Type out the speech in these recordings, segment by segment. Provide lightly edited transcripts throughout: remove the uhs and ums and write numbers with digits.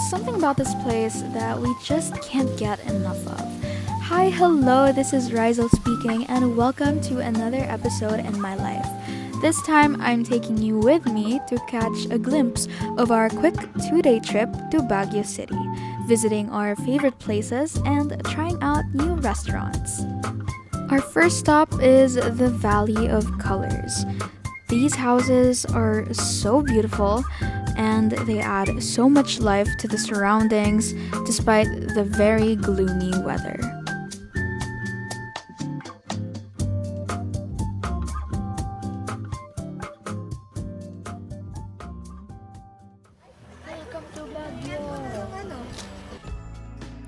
something about this place that we just can't get enough of. Hi, hello, this is Raizel speaking, and welcome to another episode in my life. This time, I'm taking you with me to catch a glimpse of our quick 2-day trip to Baguio City, visiting our favorite places and trying out new restaurants. Our first stop is the Valley of Colors. These houses are so beautiful and they add so much life to the surroundings despite the very gloomy weather.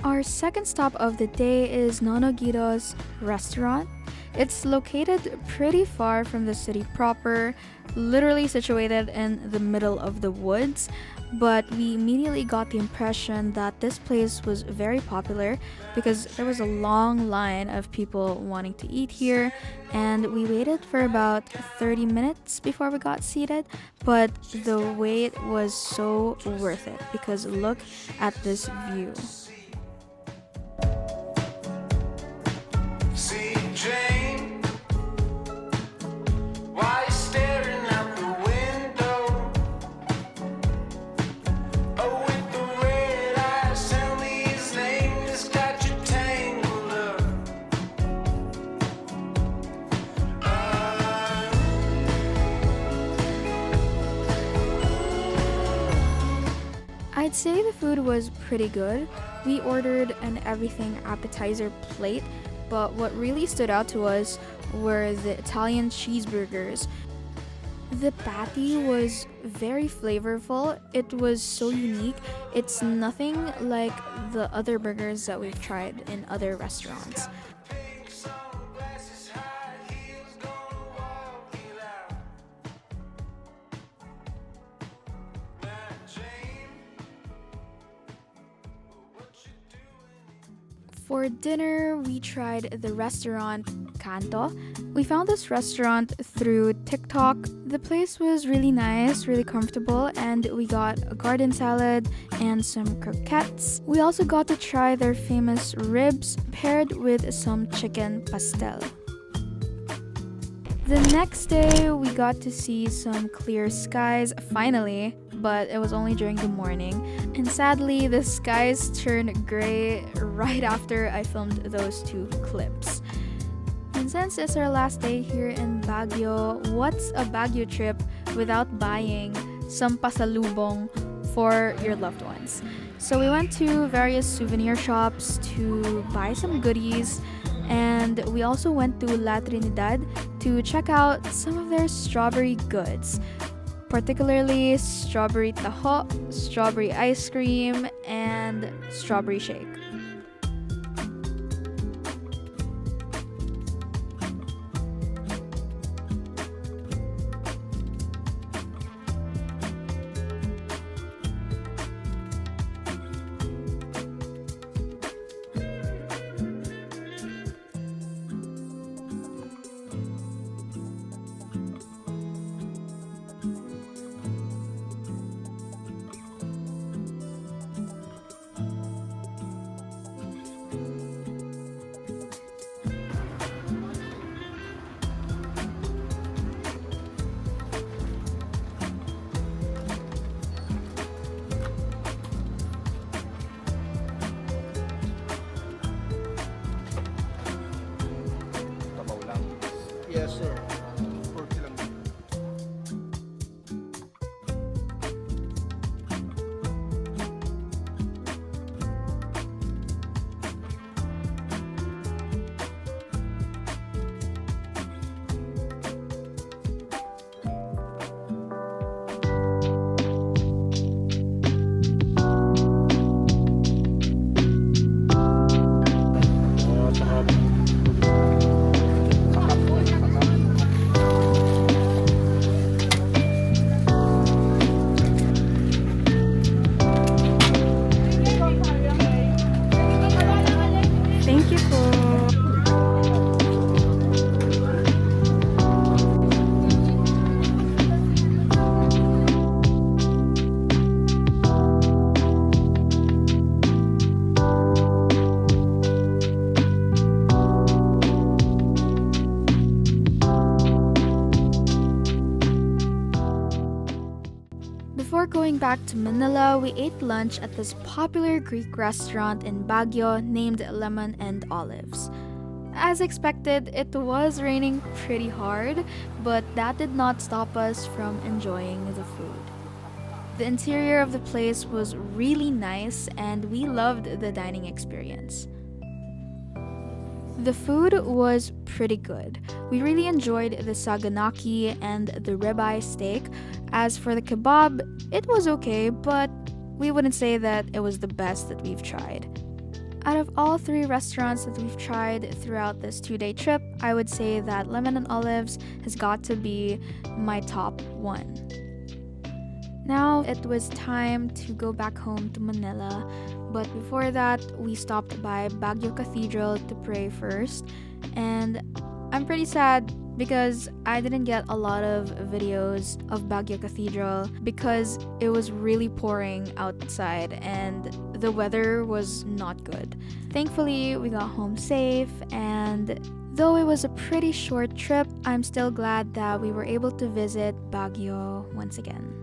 Our second stop of the day is Nonogs restaurant. It's located pretty far from the city proper, literally situated in the middle of the woods, but we immediately got the impression that this place was very popular because there was a long line of people wanting to eat here, and we waited for about 30 minutes before we got seated, but the wait was so worth it because look at this view. I'd say the food was pretty good. We ordered an everything appetizer plate, but what really stood out to us were the Italian cheeseburgers. The patty was very flavorful. It was so unique. It's nothing like the other burgers that we've tried in other restaurants. For dinner, we tried the restaurant Kanto. We found this restaurant through TikTok. The place was really nice, really comfortable, and we got a garden salad and some croquettes. We also got to try their famous ribs paired with some chicken pastel. The next day, we got to see some clear skies, finally, but it was only during the morning. And sadly, the skies turned gray right after I filmed those two clips. And since it's our last day here in Baguio, what's a Baguio trip without buying some pasalubong for your loved ones? So we went to various souvenir shops to buy some goodies, and we also went to La Trinidad to check out some of their strawberry goods, particularly strawberry taho, strawberry ice cream, and strawberry shake. Yes, sir. 40 lang. back to Manila, we ate lunch at this popular Greek restaurant in Baguio named Lemon and Olives. As expected, it was raining pretty hard, but that did not stop us from enjoying the food. The interior of the place was really nice and we loved the dining experience. The food was pretty good. We really enjoyed the saganaki and the ribeye steak. As for the kebab, it was okay, but we wouldn't say that it was the best that we've tried. Out of all 3 restaurants that we've tried throughout this 2-day trip, I would say that Lemon and Olives has got to be my top 1. Now it was time to go back home to Manila, but before that, we stopped by Baguio Cathedral to pray first, and I'm pretty sad because I didn't get a lot of videos of Baguio Cathedral because it was really pouring outside and the weather was not good. Thankfully, we got home safe, and though it was a pretty short trip, I'm still glad that we were able to visit Baguio once again.